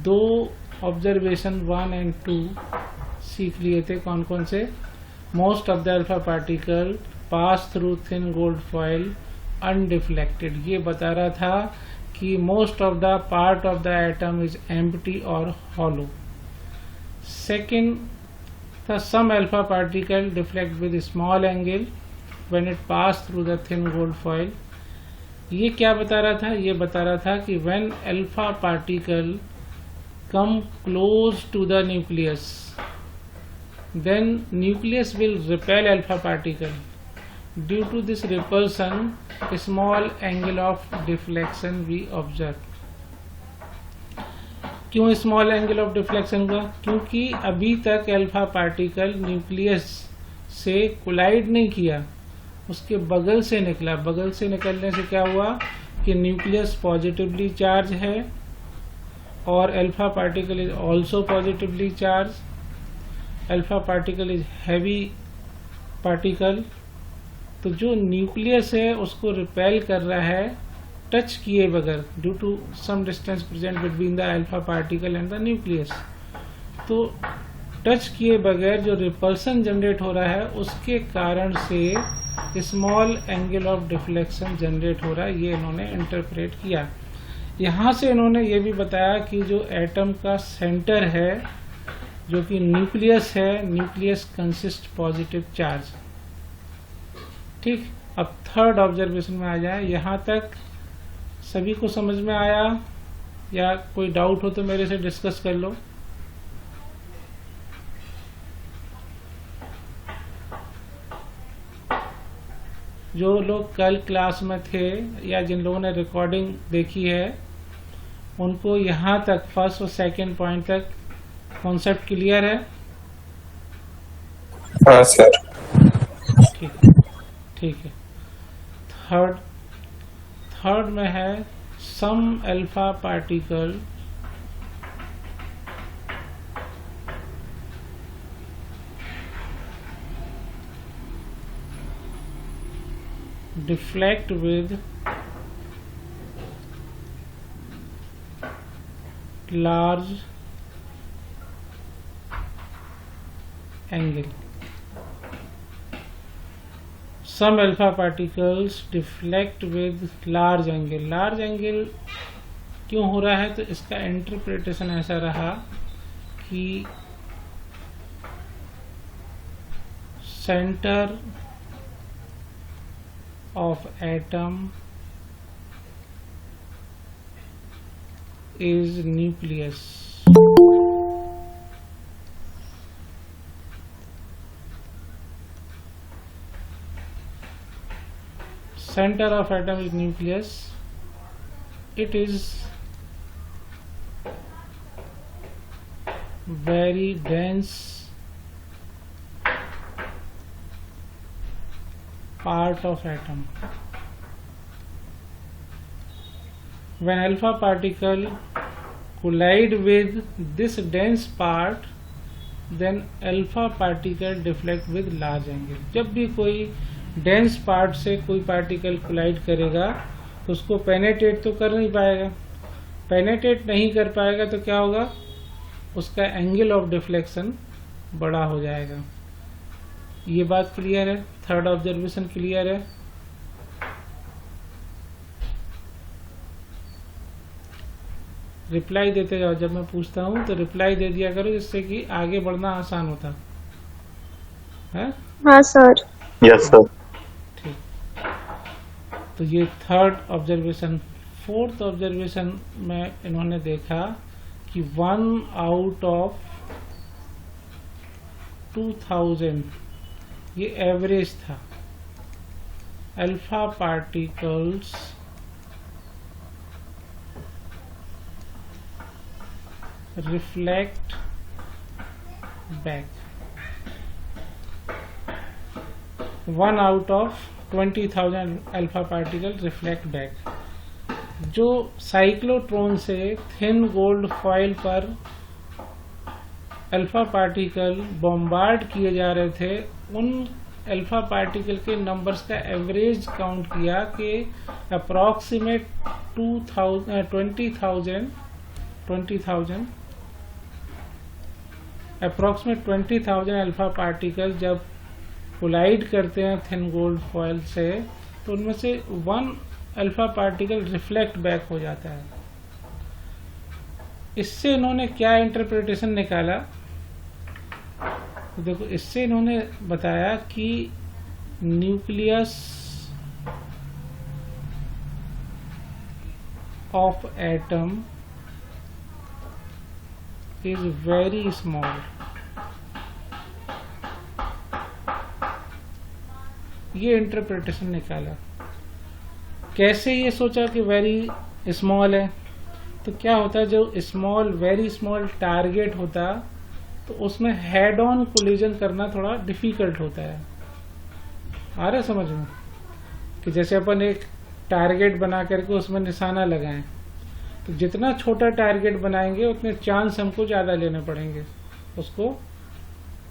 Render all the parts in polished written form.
दो observation 1 and 2 सीख लिए थे। कौन कौन से? Most of the alpha particle pass through thin gold foil undeflected, ये बता रहा था कि most of the part of the atom is empty और हॉलो। सेकेंड था some alpha particle deflect with small angle when it pass through the thin gold foil. ये क्या बता रहा था? ये बता रहा था कि when alpha particle come close to the nucleus then nucleus will repel alpha particle. Due to this repulsion small angle of deflection we observe. क्यों स्मॉल एंगल ऑफ डिफ्लेक्शन हुआ? क्योंकि अभी तक अल्फा पार्टिकल न्यूक्लियस से collide नहीं किया, उसके बगल से निकला। बगल से निकलने से क्या हुआ कि न्यूक्लियस पॉजिटिवली चार्ज है और alpha particle is also positively charge. Alpha particle is heavy particle, तो जो न्यूक्लियस है उसको रिपेल कर रहा है टच किए बगैर, due to some distance present between the alpha particle and the nucleus. तो टच किए बगैर जो रिपल्सन जनरेट हो रहा है उसके कारण से small angle of deflection generate हो रहा है, ये इन्होंने इंटरप्रेट किया। यहाँ से इन्होंने ये भी बताया कि जो एटम का सेंटर है जो कि न्यूक्लियस है, न्यूक्लियस कंसिस्ट पॉजिटिव चार्ज। ठीक, अब थर्ड ऑब्जर्वेशन में आ जाए। यहाँ तक सभी को समझ में आया या कोई डाउट हो तो मेरे से डिस्कस कर लो। जो लोग कल क्लास में थे या जिन लोगों ने रिकॉर्डिंग देखी है उनको यहाँ तक फर्स्ट और सेकंड पॉइंट तक कॉन्सेप्ट क्लियर है? हाँ सर। ठीक है, ठीक है। थर्ड में है some alpha particle deflect with large angle. Some alpha particles deflect with large angle। Large angle क्यों हो रहा है? तो इसका इंटरप्रिटेशन ऐसा रहा कि centre of atom is nucleus. Center of atom is nucleus. It is very dense part of atom. When alpha particle collide with this dense part, then alpha particle deflect with large angle। जब भी कोई dense part से कोई particle collide करेगा तो उसको penetrate तो कर नहीं पाएगा। पेनेट्रेट नहीं कर पाएगा तो क्या होगा? उसका एंगल ऑफ डिफ्लेक्शन बड़ा हो जाएगा। ये बात क्लियर है? थर्ड ऑब्जर्वेशन क्लियर है? रिप्लाई देते जाओ, जब मैं पूछता हूँ तो रिप्लाई दे दिया करो जिससे कि आगे बढ़ना आसान होता है। हाँ सर। Yes sir. तो ये थर्ड ऑब्जर्वेशन। फोर्थ ऑब्जर्वेशन में इन्होंने देखा कि 1 आउट ऑफ 2000 ये एवरेज था। Alpha particles reflect back. 1 out of 20,000 alpha particle reflect back. जो साइक्लोट्रॉन से थिन गोल्ड फॉइल पर अल्फा पार्टिकल बॉम्बार्ड किए जा रहे थे, उन अल्फा पार्टिकल के नंबर्स का एवरेज काउंट किया कि अप्रॉक्सीमेट 20,000 अप्रॉक्सीमेट 20,000 अल्फा पार्टिकल जब कोलाइड करते हैं थिन गोल्ड फॉयल से, तो उनमें से 1 अल्फा पार्टिकल रिफ्लेक्ट बैक हो जाता है। इससे इन्होंने क्या इंटरप्रिटेशन निकाला, तो देखो इससे इन्होंने बताया कि nucleus of atom is very small. ये इंटरप्रिटेशन निकाला। कैसे ये सोचा कि वेरी स्मॉल है, तो क्या होता है, जो स्मॉल वेरी स्मॉल टारगेट होता तो उसमें हेड ऑन कोलिजन करना थोड़ा डिफिकल्ट होता है। आ रहा है समझ में, कि जैसे अपन एक टारगेट बना करके उसमें निशाना लगाएं, तो जितना छोटा टारगेट बनाएंगे उतने चांस हमको ज़्यादा लेने पड़ेंगे उसको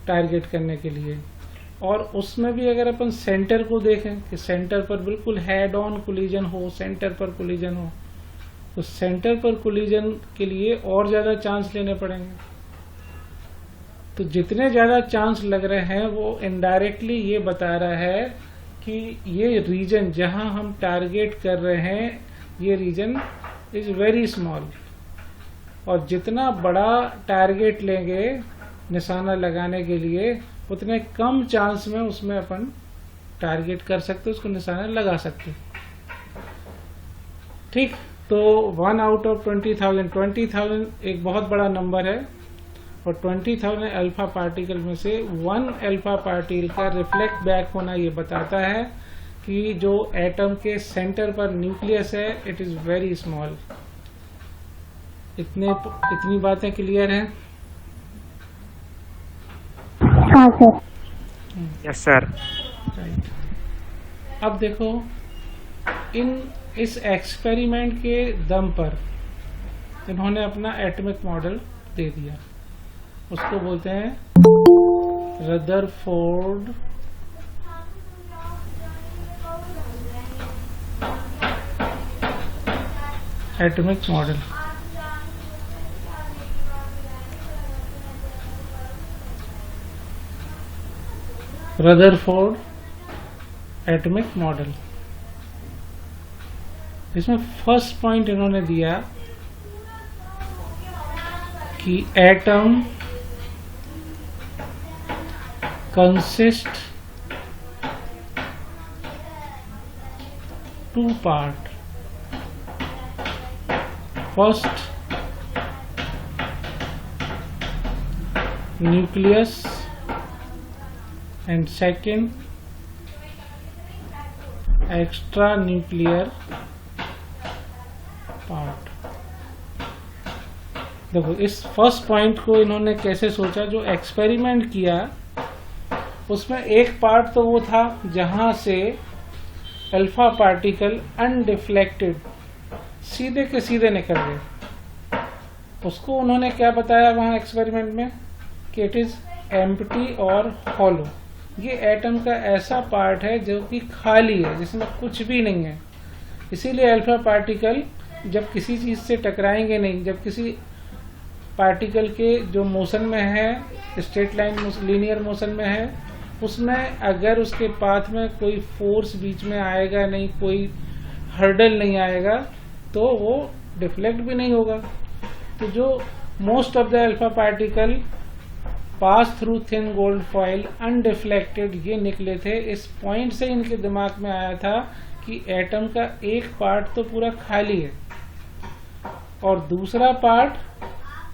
टारगेट करने के लिए। और उसमें भी अगर अपन सेंटर को देखें कि सेंटर पर बिल्कुल हेड ऑन कोलिजन हो, सेंटर पर कोलिजन हो, तो सेंटर पर कोलिजन के लिए और ज़्यादा चांस लेने पड़ेंगे। तो जितने ज़्यादा चांस लग रहे हैं वो इनडायरेक्टली ये बता रहा है कि ये रीजन जहां हम टारगेट कर रहे हैं, ये रीजन इज वेरी स्मॉल। और जितना बड़ा टारगेट लेंगे निशाना लगाने के लिए, उतने कम चांस में उसमें अपन टारगेट कर सकते, उसको निशाना लगा सकते। ठीक, तो 1 आउट ऑफ 20,000 एक बहुत बड़ा नंबर है, और 20,000 अल्फा पार्टिकल में से 1 अल्फा पार्टिकल का रिफ्लेक्ट बैक होना ये बताता है कि जो एटम के सेंटर पर न्यूक्लियस है इट इज वेरी स्मॉल। इतनी बातें क्लियर हैं? हाँ सर। Yes sir. राइट। अब देखो, इस एक्सपेरिमेंट के दम पर इन्होंने अपना एटॉमिक मॉडल दे दिया। उसको बोलते हैं Rutherford atomic model. Rutherford atomic model. इसमें फर्स्ट पॉइंट इन्होंने दिया कि atom consist 2 part. First nucleus and second extra nuclear part। देखो इस फर्स्ट पॉइंट को इन्होंने कैसे सोचा, जो एक्सपेरिमेंट किया उसमें एक पार्ट तो वो था जहां से अल्फा पार्टिकल अनडिफ्लेक्टेड सीधे के सीधे निकल गए। उसको उन्होंने क्या बताया वहां एक्सपेरिमेंट में कि इट इज एम्प्टी और हॉलो। ये एटम का ऐसा पार्ट है जो कि खाली है, जिसमें कुछ भी नहीं है। इसीलिए अल्फा पार्टिकल जब किसी चीज से टकराएंगे नहीं, जब किसी पार्टिकल के जो मोशन में है, स्ट्रेट लाइन लीनियर मोशन में है, उसमें अगर उसके पाथ में कोई फोर्स बीच में आएगा नहीं, कोई हर्डल नहीं आएगा, तो वो डिफ्लेक्ट भी नहीं होगा। तो जो most of the alpha particle pass through thin gold foil undeflected ये निकले थे। इस पॉइंट से इनके दिमाग में आया था कि एटम का एक पार्ट तो पूरा खाली है और दूसरा पार्ट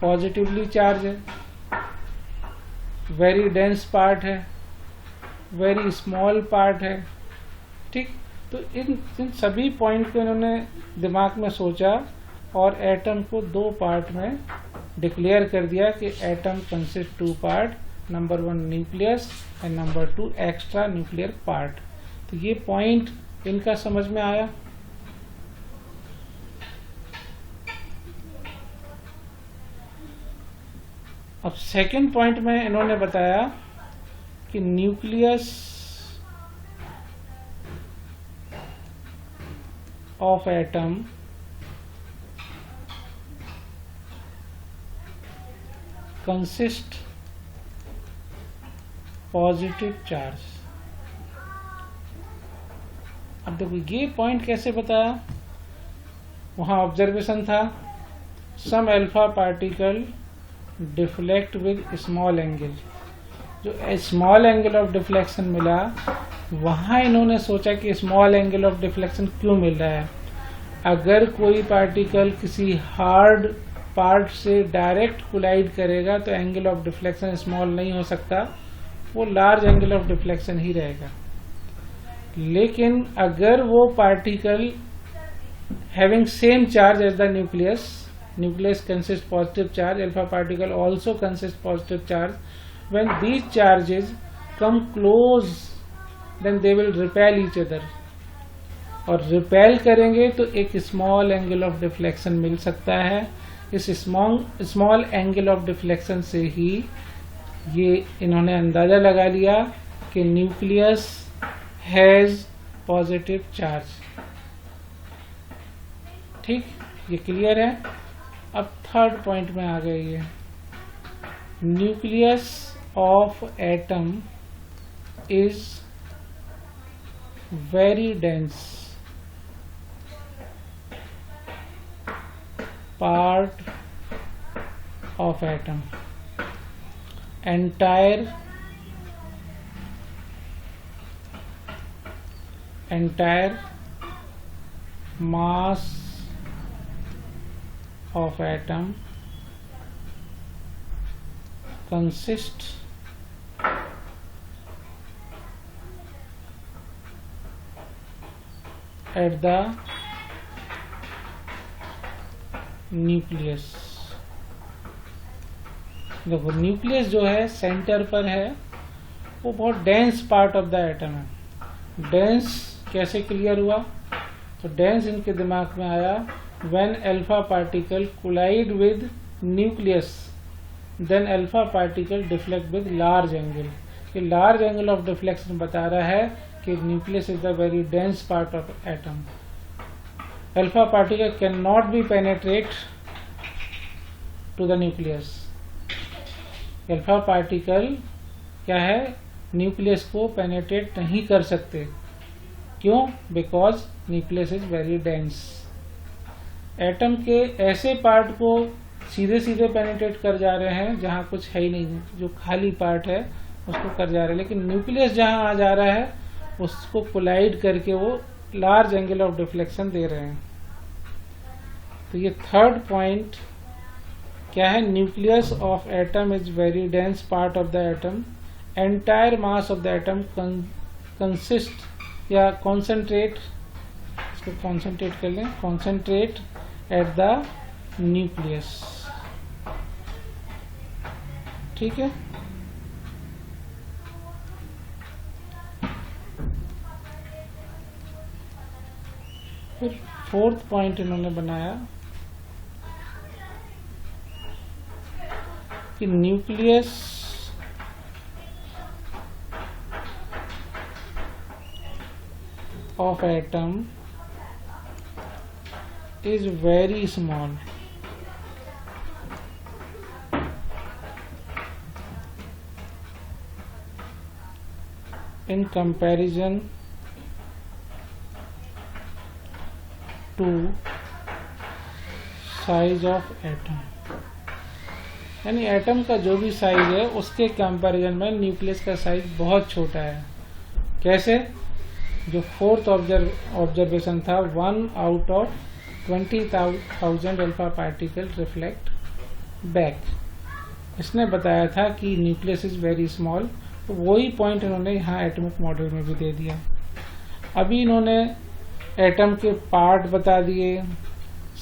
पॉजिटिवली चार्ज है, वेरी डेंस पार्ट है, वेरी स्मॉल पार्ट है। ठीक, तो इन सभी पॉइंट को इन्होंने दिमाग में सोचा और एटम को 2 पार्ट में डिक्लेयर कर दिया कि atom consist 2 part, number 1 nucleus and number 2 extra nuclear part. तो ये पॉइंट इनका समझ में आया। अब सेकंड पॉइंट में इन्होंने बताया कि nucleus of atom consist positive charge. अब देखो ये पॉइंट कैसे बताया, वहां ऑब्जर्वेशन था some alpha particle deflect with small angle. जो स्मॉल एंगल ऑफ डिफ्लेक्शन मिला, वहां इन्होंने सोचा कि स्मॉल एंगल ऑफ डिफ्लेक्शन क्यों मिल रहा है। अगर कोई पार्टिकल किसी हार्ड पार्ट से डायरेक्ट कोलाइड करेगा तो एंगल ऑफ डिफ्लेक्शन स्मॉल नहीं हो सकता, वो लार्ज एंगल ऑफ डिफ्लेक्शन ही रहेगा। लेकिन अगर वो particle having same charge as the nucleus consist positive charge, alpha particle also consist positive charge, when these charges come close then they will repel each other, और repel करेंगे तो एक small angle of deflection मिल सकता है। इस small angle of deflection से ही ये इन्होंने अंदाजा लगा लिया कि न्यूक्लियस हैज पॉजिटिव चार्ज। ठीक, ये क्लियर है। अब थर्ड पॉइंट में आ गए ये, nucleus of atom is very dense part of atom. Entire mass of atom consists at the nucleus. देखो न्यूक्लियस जो है सेंटर पर है, वो बहुत dense part of the atom है। डेंस कैसे क्लियर हुआ, तो डेंस इनके दिमाग में आया when alpha particle collide with nucleus then alpha particle deflect with large angle. ये लार्ज एंगल ऑफ डिफ्लेक्शन बता रहा है कि nucleus is the very dense part of atom. Alpha particle cannot be penetrate to the nucleus. Alpha particle क्या है, nucleus को penetrate नहीं कर सकते। क्यों? Because nucleus is very dense. Atom के ऐसे पार्ट को सीधे सीधे पेनेट्रेट कर जा रहे हैं जहां कुछ है ही नहीं, जो खाली पार्ट है उसको कर जा रहे हैं, लेकिन न्यूक्लियस जहां आ जा रहा है उसको कोलाइड करके वो लार्ज एंगल ऑफ डिफ्लेक्शन दे रहे हैं। तो ये थर्ड पॉइंट क्या है, nucleus of atom is very dense part of the atom, entire mass of the atom consist या कॉन्सेंट्रेट, इसको कॉन्सेंट्रेट कर लें, कॉन्सेंट्रेट एट द न्यूक्लियस। ठीक है, फिर फोर्थ पॉइंट इन्होंने बनाया कि nucleus of atom is very small in comparison to size of atom. यानी एटम का जो भी साइज है उसके कंपैरिजन में न्यूक्लियस का साइज बहुत छोटा है। कैसे? जो फोर्थ ऑब्जर्वेशन था, 1 out of 20,000 alpha particle reflect back, इसने बताया था कि न्यूक्लियस इज वेरी स्मॉल। तो वही पॉइंट इन्होंने यहाँ एटॉमिक मॉडल में भी दे दिया। अभी इन्होंने एटम के पार्ट बता दिए,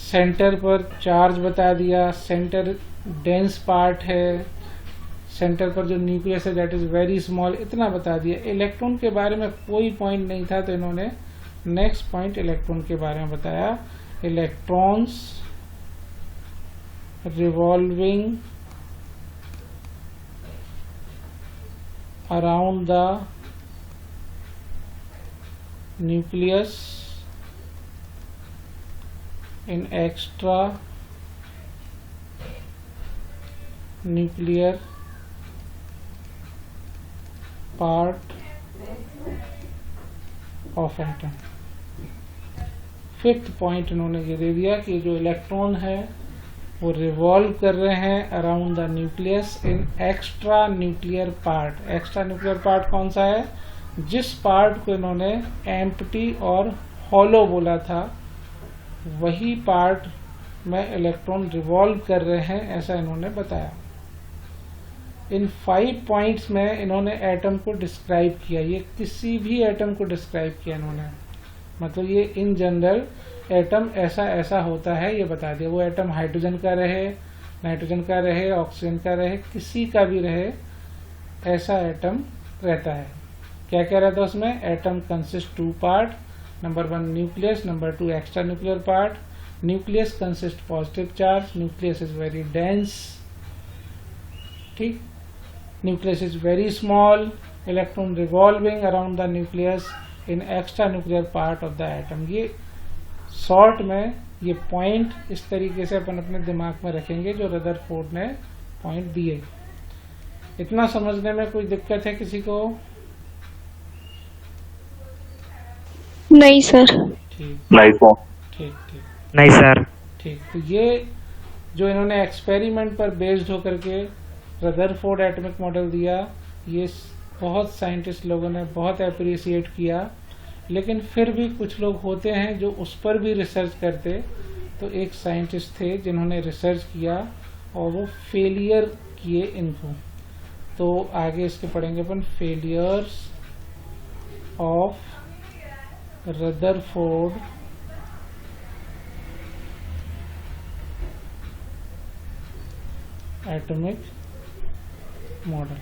सेंटर पर चार्ज बता दिया, सेंटर डेंस पार्ट है, सेंटर पर जो न्यूक्लियस है दैट इज वेरी स्मॉल, इतना बता दिया। इलेक्ट्रॉन के बारे में कोई पॉइंट नहीं था, तो इन्होंने नेक्स्ट पॉइंट इलेक्ट्रॉन के बारे में बताया। Electrons revolving around the nucleus in extra nuclear part of atom. Fifth point इन्होंने ये दे दिया कि जो इलेक्ट्रॉन है वो रिवॉल्व कर रहे हैं around the nucleus in extra nuclear part. Extra nuclear part कौन सा है? जिस पार्ट को इन्होंने एम्प्टी और हॉलो बोला था वही पार्ट में इलेक्ट्रॉन रिवॉल्व कर रहे हैं, ऐसा इन्होंने बताया। इन 5 पॉइंट्स में इन्होंने एटम को डिस्क्राइब किया। ये किसी भी एटम को डिस्क्राइब किया इन्होंने, मतलब ये इन जनरल एटम ऐसा ऐसा होता है ये बता दिया। वो एटम हाइड्रोजन का रहे, नाइट्रोजन का रहे, ऑक्सीजन का रहे, किसी का भी रहे, ऐसा एटम रहता है। क्या क्या रहता है उसमें? Atom consist 2 part, number 1 nucleus, number 2 extra nuclear part. Nucleus consist positive charge, nucleus is very dense, ठीक। Nucleus is very small, electron revolving around the nucleus in extra nuclear part of the atom. ये short में ये point इस तरीके से अपन अपने दिमाग में रखेंगे जो रदरफोर्ड ने पॉइंट दिए। इतना समझने में कोई दिक्कत है किसी को? नहीं सर। ठीक नहीं सर। ठीक ठीक नहीं सर। ठीक। तो ये जो इन्होंने एक्सपेरिमेंट पर बेस्ड होकर के रदरफोर्ड एटॉमिक मॉडल दिया, ये बहुत साइंटिस्ट लोगों ने बहुत अप्रिशिएट किया, लेकिन फिर भी कुछ लोग होते हैं जो उस पर भी रिसर्च करते। तो एक साइंटिस्ट थे जिन्होंने रिसर्च किया और वो फेलियर किए इनको। तो आगे इसके पढ़ेंगे अपन, failures of Rutherford atomic model.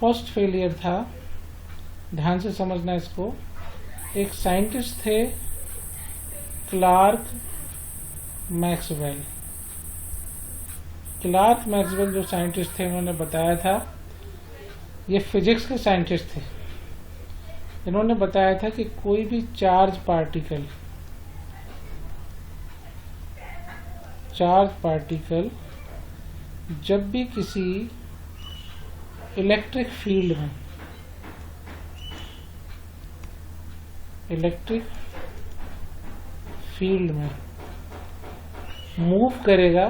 First failure था, ध्यान से समझना इसको। एक साइंटिस्ट थे क्लार्क मैक्सवेल। क्लार्क मैक्सवेल जो साइंटिस्ट थे उन्होंने बताया था, ये फिजिक्स के साइंटिस्ट थे, इन्होंने बताया था कि कोई भी चार्ज पार्टिकल जब भी किसी इलेक्ट्रिक फील्ड में मूव करेगा,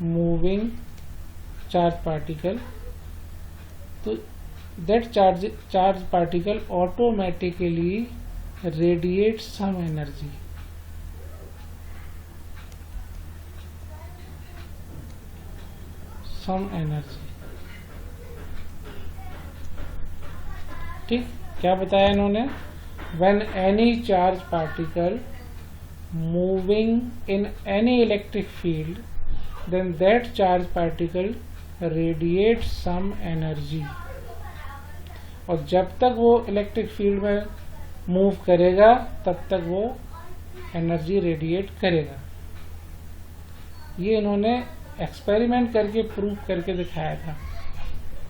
मूविंग चार्ज पार्टिकल, तो that charge particle automatically radiate some energy. ठीक। क्या बताया इन्होंने? When any charge particle moving in any electric field, then that charge particle radiate some energy. और जब तक वो इलेक्ट्रिक फील्ड में मूव करेगा तब तक वो एनर्जी रेडिएट करेगा। ये इन्होंने एक्सपेरिमेंट करके प्रूव करके दिखाया था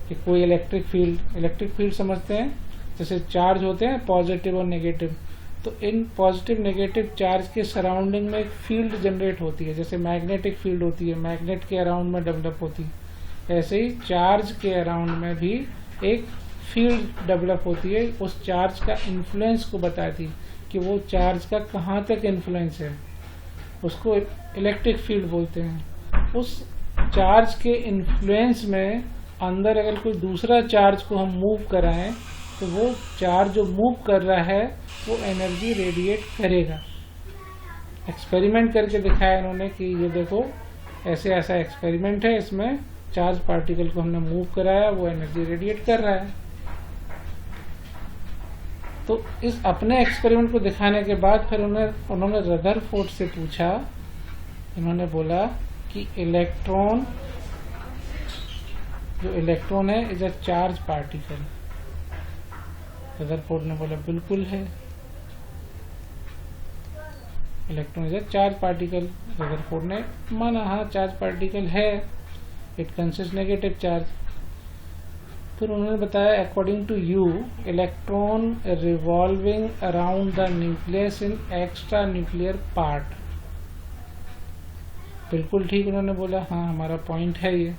कि कोई इलेक्ट्रिक फील्ड समझते हैं जैसे चार्ज होते हैं पॉजिटिव और नेगेटिव, तो इन पॉजिटिव नेगेटिव चार्ज के सराउंडिंग में एक फील्ड जनरेट होती है, जैसे मैग्नेटिक फील्ड होती है, मैग्नेट के अराउंड में डेवलप होती है, ऐसे ही चार्ज के अराउंड में भी एक फील्ड डेवलप होती है। उस चार्ज का इन्फ्लुएंस को बताती कि वो चार्ज का कहाँ तक इन्फ्लुएंस है, उसको इलेक्ट्रिक फील्ड बोलते हैं। उस चार्ज के इन्फ्लुएंस में अंदर अगर कोई दूसरा चार्ज को हम मूव कराएं तो वो चार्ज जो मूव कर रहा है वो एनर्जी रेडिएट करेगा। एक्सपेरिमेंट करके दिखाया इन्होंने कि ये देखो ऐसे ऐसा एक्सपेरिमेंट है, इसमें चार्ज पार्टिकल को हमने मूव कराया, वो एनर्जी रेडिएट कर रहा है। तो इस अपने एक्सपेरिमेंट को दिखाने के बाद फिर उन्होंने रदरफोर्ड से पूछा, इन्होंने बोला कि जो इलेक्ट्रॉन है is a charge particle. Rutherford ने बोला बिल्कुल है, electron is a charge particle. Rutherford ने माना हाँ चार्ज पार्टिकल है, इट कंसिस्ट नेगेटिव चार्ज। फिर उन्होंने बताया according to you electron revolving around the nucleus in extra nuclear part. बिल्कुल ठीक उन्होंने बोला, हाँ हमारा पॉइंट है ये।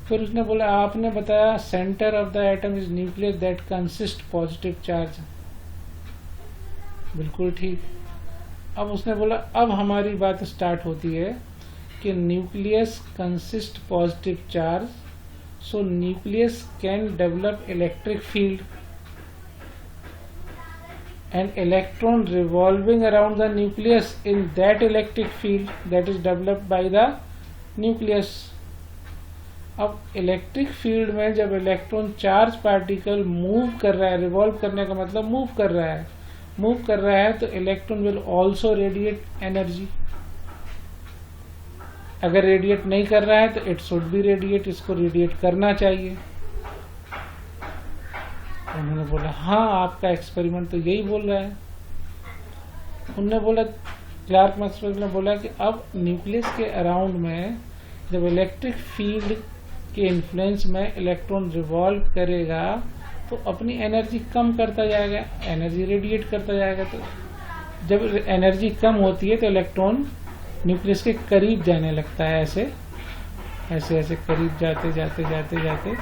फिर उसने बोला आपने बताया centre of the atom is nucleus that consist positive charge. बिल्कुल ठीक। अब उसने बोला अब हमारी बात स्टार्ट होती है कि nucleus consist positive charge, so nucleus can develop electric field and electron revolving around the nucleus in that electric field that is developed by the nucleus। अब इलेक्ट्रिक फील्ड में जब इलेक्ट्रॉन चार्ज पार्टिकल मूव कर रहा है, revolve करने का मतलब move कर रहा है तो electron will also radiate energy. अगर रेडिएट नहीं कर रहा है तो इट शुड बी रेडिएट, इसको रेडिएट करना चाहिए। उन्होंने बोला हाँ आपका एक्सपेरिमेंट तो यही बोल रहा है। उन्होंने बोला क्लार्क मैक्सवेल ने बोला कि अब न्यूक्लियस के अराउंड में जब इलेक्ट्रिक फील्ड के इन्फ्लुएंस में इलेक्ट्रॉन रिवॉल्व करेगा तो अपनी एनर्जी कम करता जाएगा, एनर्जी रेडिएट करता जाएगा। तो जब एनर्जी कम होती है तो इलेक्ट्रॉन न्यूक्लियस के करीब जाने लगता है, ऐसे ऐसे ऐसे करीब जाते जाते जाते जाते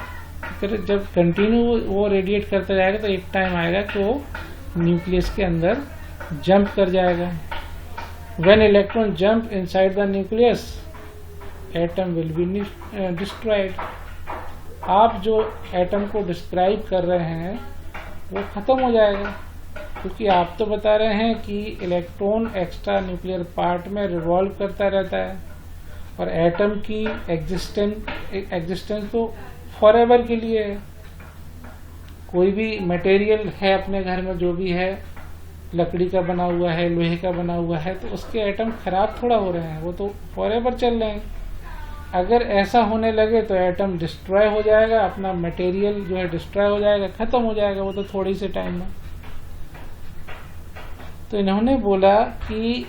फिर जब कंटिन्यू वो रेडिएट करता जाएगा तो एक टाइम आएगा कि वो न्यूक्लियस के अंदर जंप कर जाएगा। When electron jump inside the nucleus atom will be destroyed. आप जो एटम को डिस्क्राइब कर रहे हैं वो खत्म हो जाएगा, क्योंकि आप तो बता रहे हैं कि इलेक्ट्रॉन एक्स्ट्रा न्यूक्लियर पार्ट में रिवॉल्व करता रहता है और एटम की एग्जिस्टेंस तो फॉरएवर के लिए है। कोई भी मटेरियल है अपने घर में जो भी है, लकड़ी का बना हुआ है, लोहे का बना हुआ है, तो उसके एटम खराब थोड़ा हो रहे हैं, वो तो फॉरएवर चल रहे हैं। अगर ऐसा होने लगे तो एटम डिस्ट्रॉय हो जाएगा, अपना मटेरियल जो है डिस्ट्रॉय हो जाएगा, खत्म हो जाएगा, वो तो थोड़ी से टाइम में। तो इन्होंने बोला कि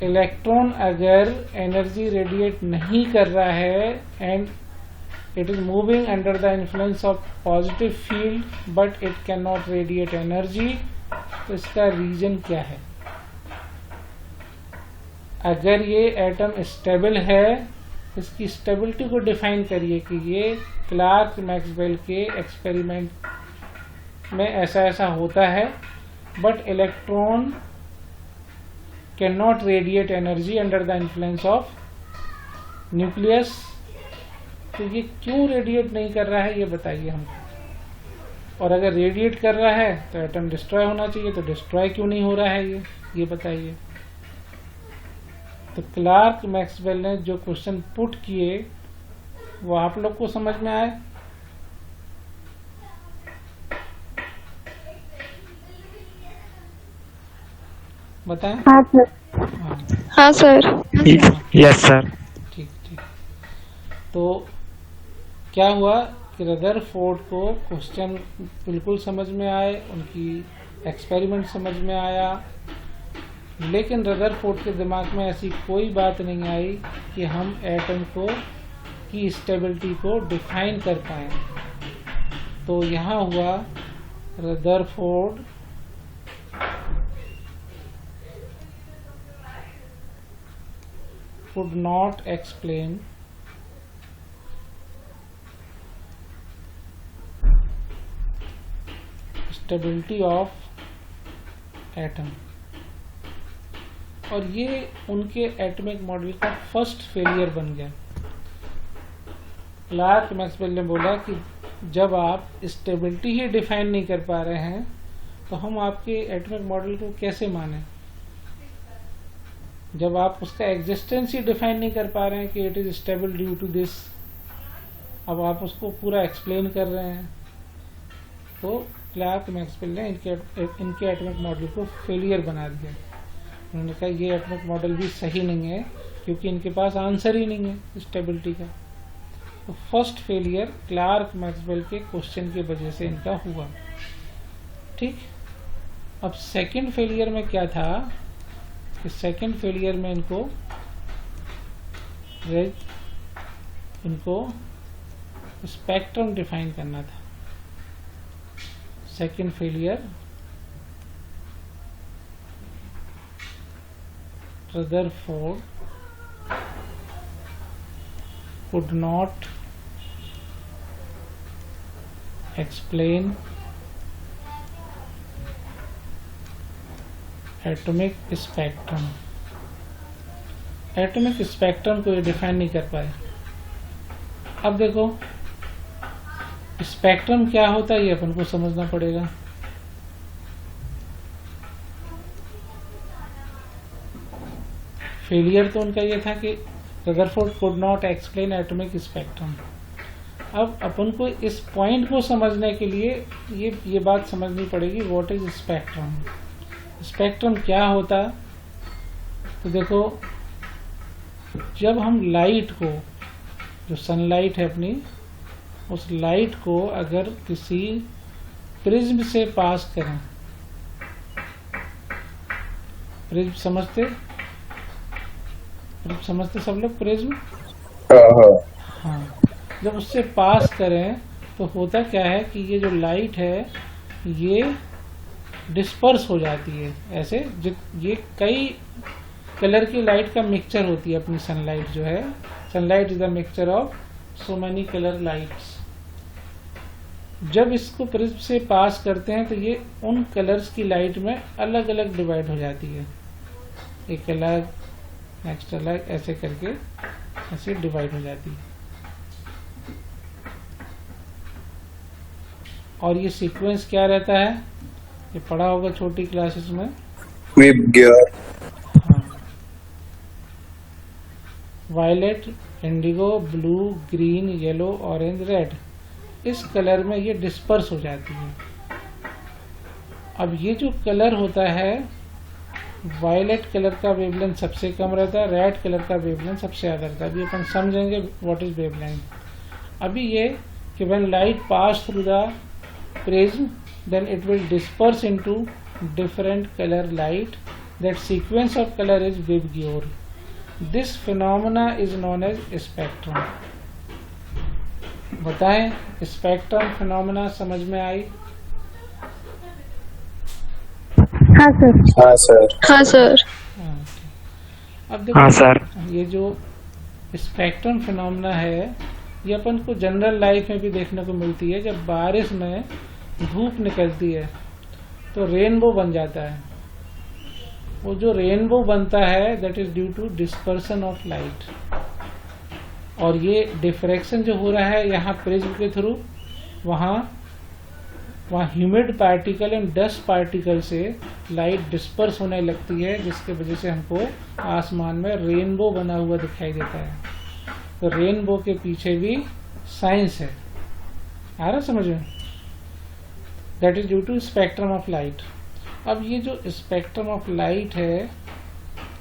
इलेक्ट्रॉन अगर एनर्जी रेडिएट नहीं कर रहा है and it is moving under the influence of positive field but it cannot radiate energy, तो इसका रीजन क्या है? अगर ये एटम स्टेबल है, इसकी स्टेबिलिटी को डिफाइन करिए कि ये क्लार्क मैक्सवेल के एक्सपेरिमेंट में ऐसा ऐसा होता है but electron can not radiate energy under the influence of nucleus. तो ये क्यों रेडिएट नहीं कर रहा है ये बताइए हमको। और अगर रेडिएट कर रहा है तो एटम डिस्ट्रॉय होना चाहिए, तो डिस्ट्रॉय क्यों नहीं हो रहा है ये बताइए। तो क्लार्क मैक्सवेल ने जो क्वेश्चन पुट किए वो आप लोग को समझ में आए? बताएं। हाँ सर। हाँ सर। Yes sir. ठीक ठीक। तो क्या हुआ कि रदरफोर्ड को क्वेश्चन बिल्कुल समझ में आए, उनकी एक्सपेरिमेंट समझ में आया, लेकिन रदरफोर्ड के दिमाग में ऐसी कोई बात नहीं आई कि हम एटम को की स्टेबिलिटी को डिफाइन कर पाए। तो यहाँ हुआ Rutherford could not explain stability of atom, और ये उनके एटॉमिक मॉडल का फर्स्ट फेलियर बन गया। क्लार्क मैक्सवेल ने बोला कि जब आप स्टेबिलिटी ही डिफाइन नहीं कर पा रहे हैं तो हम आपके एटॉमिक मॉडल को कैसे माने। जब आप उसका एग्जिस्टेंस ही डिफाइन नहीं कर पा रहे हैं कि it is stable due to this, अब आप उसको पूरा एक्सप्लेन कर रहे हैं, तो क्लार्क मैक्सवेल ने इनके एटॉमिक मॉडल को फेलियर बना दिया। उन्होंने कहा ये एटॉमिक मॉडल भी सही नहीं है क्योंकि इनके पास आंसर ही नहीं है स्टेबिलिटी का। तो फर्स्ट फेलियर क्लार्क मैक्सवेल के क्वेश्चन की वजह से इनका हुआ। ठीक। अब सेकंड फेलियर में क्या था कि सेकंड फेलियर में इनको स्पेक्ट्रम डिफाइन करना था। Second failure, Rutherford could not explain atomic spectrum. Atomic spectrum को ये डिफाइन नहीं कर पाए। अब देखो स्पेक्ट्रम क्या होता है ये अपन को समझना पड़ेगा। फेलियर तो उनका ये था कि Rutherford could not explain atomic spectrum. अब अपन को इस पॉइंट को समझने के लिए ये बात समझनी पड़ेगी, व्हाट इज स्पेक्ट्रम। स्पेक्ट्रम क्या होता, तो देखो जब हम लाइट को, जो सनलाइट है अपनी, उस लाइट को अगर किसी प्रिज्म से पास करें, प्रिज्म समझते सब लोग प्रिज्म, हाँ, जब उससे पास करें तो होता क्या है कि ये जो लाइट है ये डिस्पर्स हो जाती है। ऐसे ये कई कलर की लाइट का मिक्सचर होती है अपनी सनलाइट जो है। Sunlight is the mixture of so many colour lights. जब इसको प्रिज्म से पास करते हैं तो ये उन कलर्स की लाइट में अलग अलग डिवाइड हो जाती है, एक अलग नेक्स्ट अलग, ऐसे करके ऐसे डिवाइड हो जाती है। और ये सीक्वेंस क्या रहता है, ये पढ़ा होगा छोटी क्लासेस में, violet, indigo, blue, green, yellow, orange, red, इस कलर में ये डिस्पर्स हो जाती है। अब ये जो कलर होता है, वायलेट कलर का वेवलेंथ सबसे कम रहता है, रेड कलर का वेवलेंथ सबसे ज्यादा रहता है। अभी अपन समझेंगे व्हाट इज वेवलेंथ। अभी ये कि when light pass through the prism, then it will disperse into different color light. That sequence of color is Vibgyor. This phenomena is known as spectrum. बताएं स्पेक्ट्रम फिनोमेना समझ में आई? हाँ sir. हाँ sir. हाँ sir. अब देखो, हाँ sir. ये जो स्पेक्ट्रम फिनोमेना है ये अपन को जनरल लाइफ में भी देखने को मिलती है। जब बारिश में धूप निकलती है तो रेनबो बन जाता है। वो जो रेनबो बनता है that is due to dispersion of light. और ये डिफ्रैक्शन जो हो रहा है यहाँ प्रिज्म के थ्रू, वहाँ humid particle and dust particle से लाइट डिस्पर्स होने लगती है, जिसके वजह से हमको आसमान में रेनबो बना हुआ दिखाई देता है। तो रेनबो के पीछे भी साइंस है, आ रहा समझ में? That is due to spectrum of light. अब ये जो स्पेक्ट्रम ऑफ लाइट है,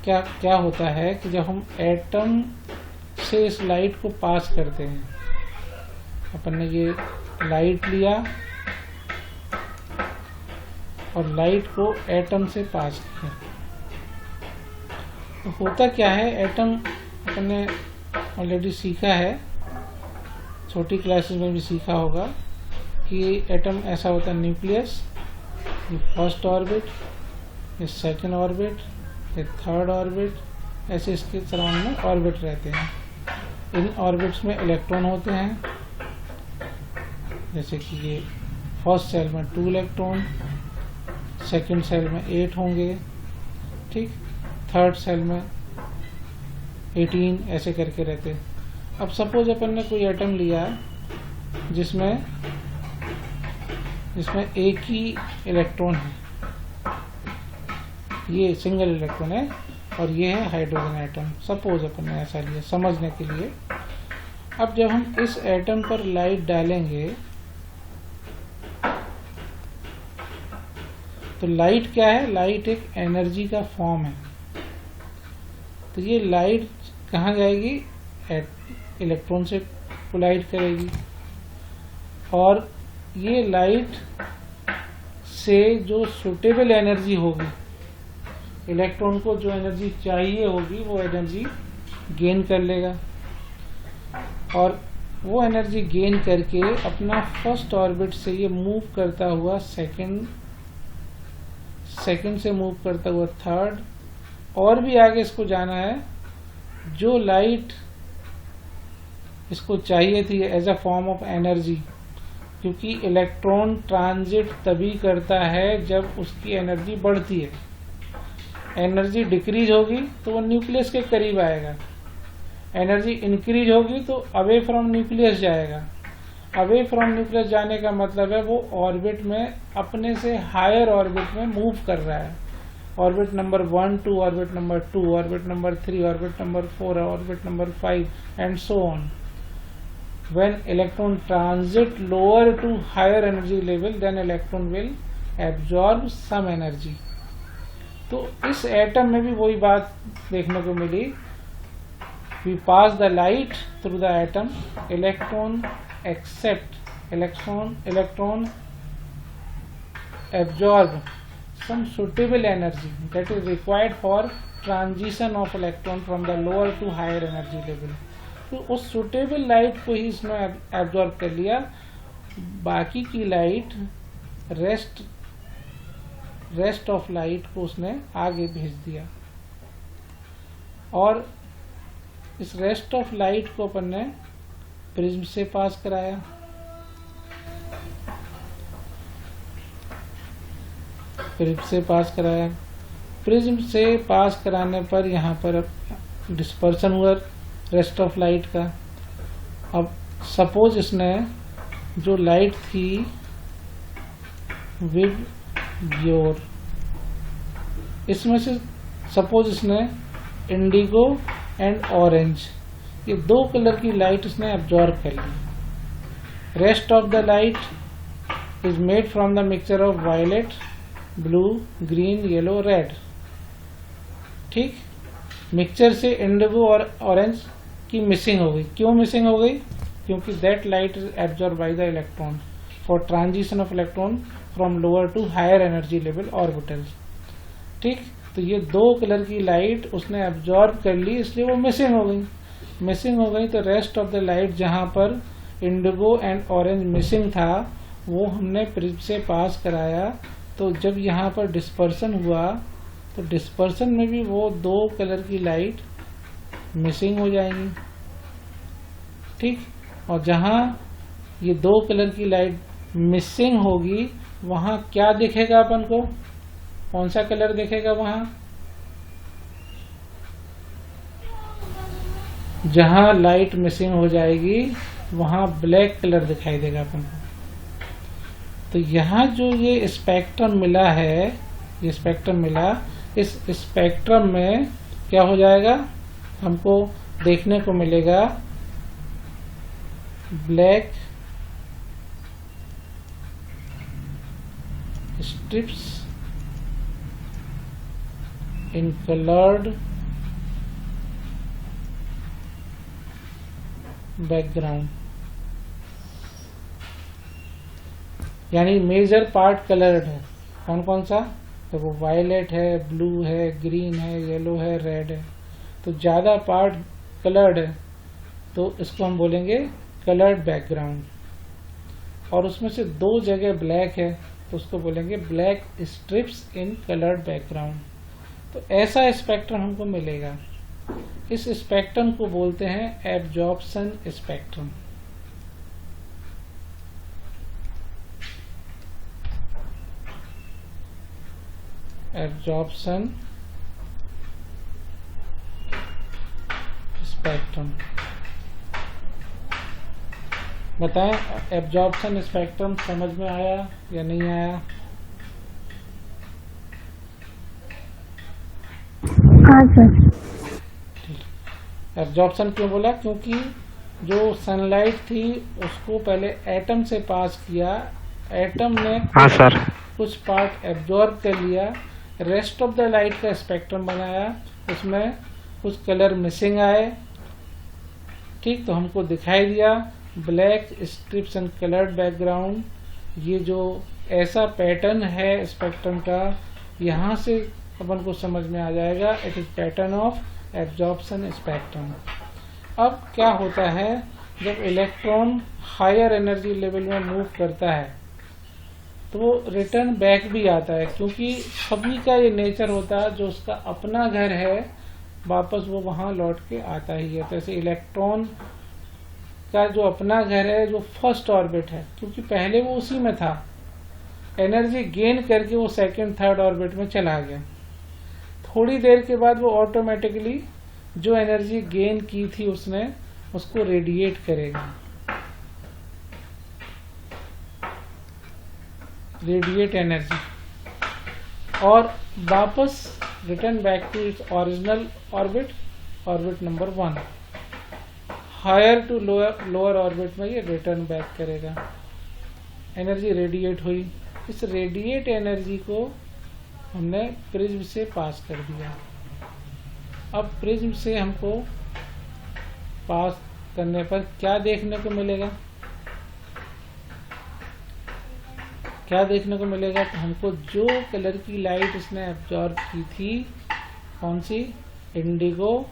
क्या होता है कि जब हम एटम से इस लाइट को पास करते हैं, अपन ने ये लाइट लिया और लाइट को एटम से पास किया, तो होता क्या है, एटम अपन ने ऑलरेडी सीखा है, छोटी क्लासेस में भी सीखा होगा कि एटम ऐसा होता है, न्यूक्लियस, ये फर्स्ट ऑर्बिट, ये सेकंड ऑर्बिट, ये थर्ड ऑर्बिट, ऐसे इसके सराउंड में ऑर्बिट रहते हैं। इन ऑर्बिट्स में इलेक्ट्रॉन होते हैं, जैसे कि ये फर्स्ट सेल में 2 इलेक्ट्रॉन, सेकंड सेल में 8 होंगे, ठीक, थर्ड सेल में 18, ऐसे करके रहते हैं। अब सपोज अपन ने कोई एटम लिया जिसमें एक ही इलेक्ट्रॉन है, ये सिंगल इलेक्ट्रॉन है और ये है हाइड्रोजन एटम। सपोज अपन ने ऐसा लिया समझने के लिए। अब जब हम इस एटम पर लाइट डालेंगे तो लाइट क्या है, लाइट एक एनर्जी का फॉर्म है। तो ये लाइट कहाँ जाएगी, इलेक्ट्रॉन से कोलाइड करेगी और ये लाइट से जो सुटेबल एनर्जी होगी, इलेक्ट्रॉन को जो एनर्जी चाहिए होगी वो एनर्जी गेन कर लेगा। और वो एनर्जी गेन करके अपना फर्स्ट ऑर्बिट से ये मूव करता हुआ सेकंड से मूव करता हुआ थर्ड, और भी आगे इसको जाना है। जो लाइट इसको चाहिए थी as a form of energy, क्योंकि इलेक्ट्रॉन ट्रांजिट तभी करता है जब उसकी एनर्जी बढ़ती है। एनर्जी डिक्रीज होगी तो वो न्यूक्लियस के करीब आएगा, एनर्जी इंक्रीज होगी तो अवे फ्रॉम न्यूक्लियस जाएगा। अवे फ्रॉम न्यूक्लियस जाने का मतलब है वो ऑर्बिट में अपने से हायर ऑर्बिट में मूव कर रहा है। Orbit number 1 to orbit number 2, orbit number 3, orbit number 4, orbit number 5 and so on. When electron transit lower to higher energy level, then electron will absorb some energy. तो इस atom में भी वही बात देखने को मिली। We pass the light through the atom, electron absorb some suitable energy that is required for transition of electron from the lower to higher energy level. तो उस सुटेबल लाइट को ही इसने एब्जॉर्ब कर लिया, बाकी की लाइट रेस्ट ऑफ लाइट को उसने आगे भेज दिया। और इस रेस्ट ऑफ लाइट को अपन ने प्रिज्म से पास कराया। प्रिज्म से पास कराने पर यहाँ पर डिस्पर्सन हुआ रेस्ट ऑफ लाइट का। अब सपोज इसने जो लाइट थी विद योर, इसमें से सपोज इसने इंडिगो एंड ऑरेंज, ये दो कलर की लाइट इसने एब्जॉर्ब कर ली। Rest of the light is made from the mixture of violet, blue, green, yellow, red. ठीक, मिक्सचर से इंडिगो और ऑरेंज की मिसिंग हो गई। क्यों मिसिंग हो गई? क्योंकि that light is absorb by the electron for transition of electron from lower to higher energy level orbitals. ठीक, तो ये दो कलर की लाइट उसने एब्जॉर्ब कर ली, इसलिए वो मिसिंग हो गई। तो रेस्ट ऑफ द लाइट जहां पर इंडिगो एंड ऑरेंज मिसिंग था वो हमने प्रिज्म से पास कराया। तो जब यहाँ पर डिस्पर्सन हुआ तो डिस्पर्सन में भी वो दो कलर की लाइट मिसिंग हो जाएंगी। ठीक, और जहां ये दो कलर की लाइट मिसिंग होगी वहां क्या दिखेगा अपन को? कौन सा कलर दिखेगा वहां? जहां लाइट मिसिंग हो जाएगी वहां ब्लैक कलर दिखाई देगा अपन को। तो यहाँ जो ये स्पेक्ट्रम मिला है, इस स्पेक्ट्रम में क्या हो जाएगा? हमको देखने को मिलेगा black strips in coloured background, यानी मेजर पार्ट कलर्ड है। कौन कौन सा? तो वो वायलेट है, ब्लू है, ग्रीन है, येलो है, रेड है। तो ज्यादा पार्ट कलर्ड है तो इसको हम बोलेंगे कलर्ड बैकग्राउंड। और उसमें से दो जगह ब्लैक है तो उसको बोलेंगे black strips in coloured background. तो ऐसा स्पेक्ट्रम हमको मिलेगा। इस स्पेक्ट्रम को बोलते हैं एब्जॉर्प्शन स्पेक्ट्रम। Absorption spectrum. बताएं, एब्जॉर्प्शन स्पेक्ट्रम समझ में आया या नहीं आया? हाँ सर। एब्जॉर्प्शन क्यों बोला? क्योंकि जो सनलाइट थी उसको पहले एटम से पास किया, एटम ने हाँ सर कुछ पार्ट एब्जॉर्ब कर लिया, रेस्ट ऑफ द लाइट का स्पेक्ट्रम बनाया, उसमें कुछ कलर मिसिंग आए। ठीक, तो हमको दिखाई दिया black strips and coloured background. ये जो ऐसा पैटर्न है स्पेक्ट्रम का, यहाँ से अपन को समझ में आ जाएगा it is pattern of absorption spectrum. अब क्या होता है जब इलेक्ट्रॉन हायर एनर्जी लेवल में मूव करता है तो वो रिटर्न बैक भी आता है, क्योंकि सभी का ये नेचर होता है जो उसका अपना घर है वापस वो वहां लौट के आता ही है। जैसे इलेक्ट्रॉन का जो अपना घर है, जो फर्स्ट ऑर्बिट है, क्योंकि पहले वो उसी में था, एनर्जी गेन करके वो सेकंड थर्ड ऑर्बिट में चला गया। थोड़ी देर के बाद वो ऑटोमेटिकली जो एनर्जी गेन की थी उसने उसको रेडिएट करेगा, रेडिएट एनर्जी, और वापस return back to its original orbit, orbit number 1, higher to lower orbit में ये रिटर्न बैक करेगा। एनर्जी रेडिएट हुई, इस रेडिएट एनर्जी को हमने प्रिज्म से पास कर दिया। अब प्रिज्म से हमको पास करने पर क्या देखने को मिलेगा, क्या देखने को मिलेगा? तो हमको जो कलर की लाइट इसने एब्जॉर्ब की थी, कौन सी, इंडिगो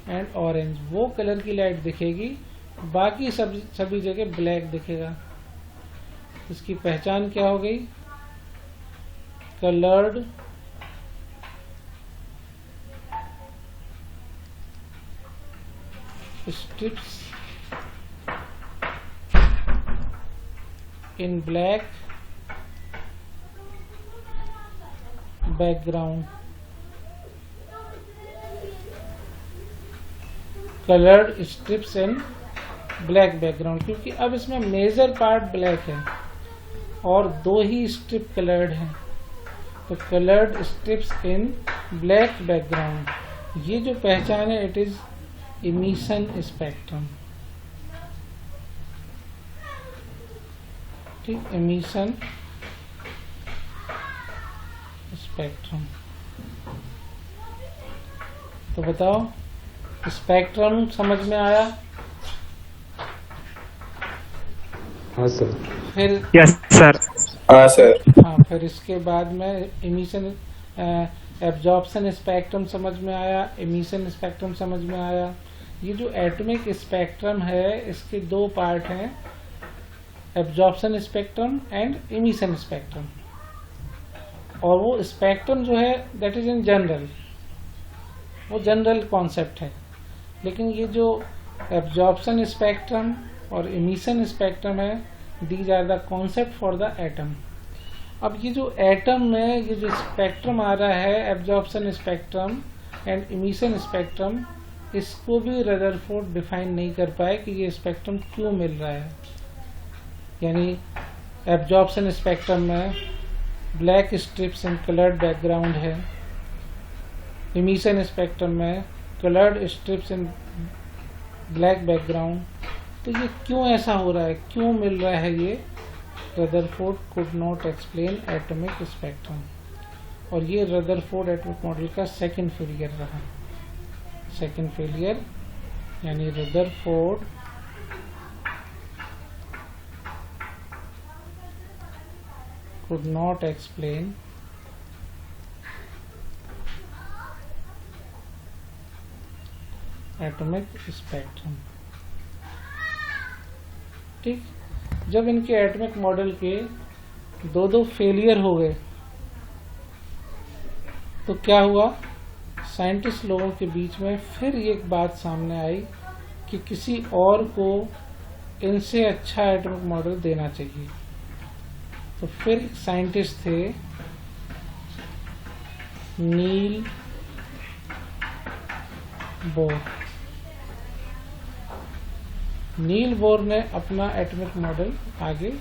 एंड ऑरेंज, वो कलर की लाइट दिखेगी, बाकी सभी जगह ब्लैक दिखेगा। इसकी पहचान क्या हो गई? Coloured strips in black background, coloured strips in black background, क्योंकि अब इसमें मेजर पार्ट ब्लैक है और 2 ही स्ट्रिप कलर्ड हैं, तो coloured strips in black background. ये जो पहचान है, इट इज इमिशन स्पेक्ट्रम। ठीक, इमिशन स्पेक्ट्रम। तो बताओ, स्पेक्ट्रम समझ में आया? हाँ सर। फिर यस सर। हाँ सर। हाँ, फिर इसके बाद में इमिशन एब्जॉर्प्शन स्पेक्ट्रम समझ में आया, इमिशन स्पेक्ट्रम समझ में आया। ये जो एटॉमिक स्पेक्ट्रम है, इसके 2 पार्ट हैं, absorption spectrum and emission spectrum. और वो स्पेक्ट्रम जो है दैट इज इन जनरल, वो जनरल कॉन्सेप्ट है, लेकिन ये जो एब्जॉर्प्शन स्पेक्ट्रम और इमिशन स्पेक्ट्रम है, these are the concept for the atom. अब ये जो एटम में ये जो स्पेक्ट्रम आ रहा है, absorption spectrum and emission spectrum, इसको भी रदरफोर्ड डिफाइन नहीं कर पाए कि ये स्पेक्ट्रम क्यों मिल रहा है। यानी एब्जॉर्प्शन स्पेक्ट्रम में black strips and coloured background है, इमिशन स्पेक्ट्रम में coloured strips and black background. तो ये क्यों ऐसा हो रहा है, क्यों मिल रहा है ये? Rutherford could not explain atomic spectrum, और ये रदरफोर्ड एटॉमिक मॉडल का सेकंड फेलियर रहा। सेकंड फेलियर यानी Rutherford could not explain atomic spectrum। ठीक, जब इनके एटॉमिक मॉडल के 2 फेलियर हो गए तो क्या हुआ? साइंटिस्ट लोगों के बीच में फिर एक बात सामने आई कि किसी और को इनसे अच्छा एटॉमिक मॉडल देना चाहिए। तो फिर साइंटिस्ट थे नील बोर। नील बोर ने अपना एटॉमिक मॉडल आगे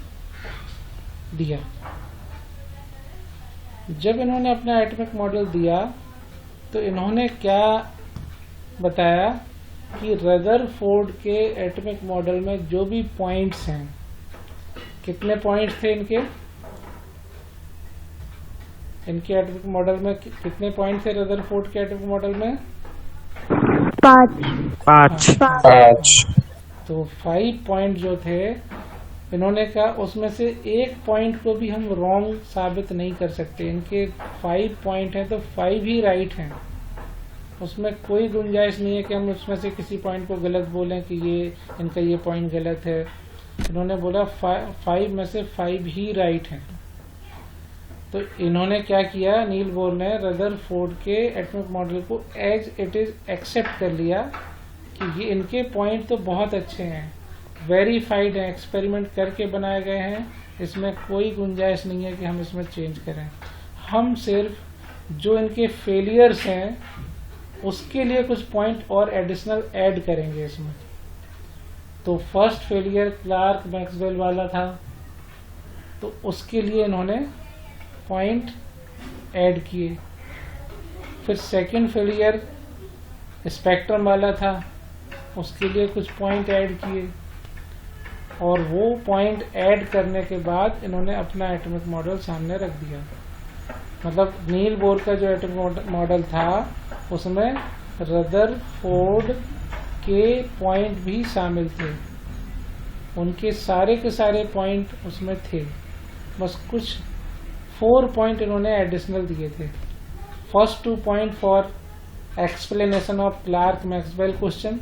दिया। जब इन्होंने अपना एटॉमिक मॉडल दिया तो इन्होंने क्या बताया कि रदरफोर्ड के एटॉमिक मॉडल में जो भी पॉइंट्स हैं, कितने पॉइंट्स थे इनके एटॉमिक मॉडल में, कितने पॉइंट थे रदरफोर्ड के एटॉमिक मॉडल में? 5। तो 5 पॉइंट जो थे, इन्होंने कहा उसमें से एक पॉइंट को भी हम रॉन्ग साबित नहीं कर सकते। इनके 5 पॉइंट हैं तो 5 ही राइट हैं। उसमें कोई गुंजाइश नहीं है कि हम उसमें से किसी पॉइंट को गलत बोलें कि ये इनका ये पॉइंट गलत है। इन्होंने बोला 5 में से 5 ही राइट हैं। तो इन्होंने क्या किया, नील बोर ने रदरफोर्ड के एटॉमिक मॉडल को एज इट इज एक्सेप्ट कर लिया कि ये इनके पॉइंट तो बहुत अच्छे हैं, वेरीफाइड हैं, एक्सपेरिमेंट करके बनाए गए हैं, इसमें कोई गुंजाइश नहीं है कि हम इसमें चेंज करें। हम सिर्फ जो इनके फेलियर्स हैं उसके लिए कुछ पॉइंट और एडिशनल ऐड करेंगे इसमें। तो फर्स्ट फेलियर क्लार्क मैक्सवेल वाला था, तो उसके लिए इन्होंने पॉइंट ऐड किए। फिर सेकंड फेलियर स्पेक्ट्रम वाला था, उसके लिए कुछ पॉइंट ऐड किए, और वो पॉइंट ऐड करने के बाद इन्होंने अपना एटॉमिक मॉडल सामने रख दिया। मतलब नील बोर का जो एटॉमिक मॉडल था उसमें रदरफोर्ड के पॉइंट भी शामिल थे, उनके सारे के सारे पॉइंट उसमें थे, बस कुछ 4 पॉइंट इन्होंने एडिशनल दिए थे। First 2 point for explanation of Clark Maxwell question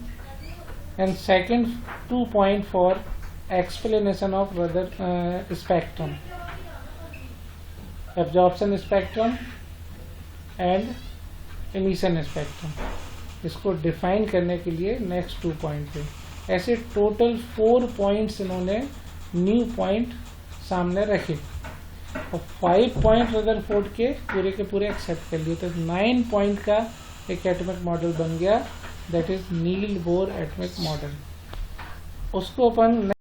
and second 2 point for explanation of rudder spectrum, absorption spectrum and emission spectrum, इसको डिफाइन करने के लिए नेक्स्ट 2 पॉइंट थे। ऐसे टोटल 4 पॉइंट्स इन्होंने न्यू पॉइंट सामने रखे और 5 पॉइंट रदरफोर्ड के पूरे एक्सेप्ट कर लिए। तो 9 पॉइंट का एक एटॉमिक मॉडल बन गया, that is Niels Bohr atomic model. उसको अपन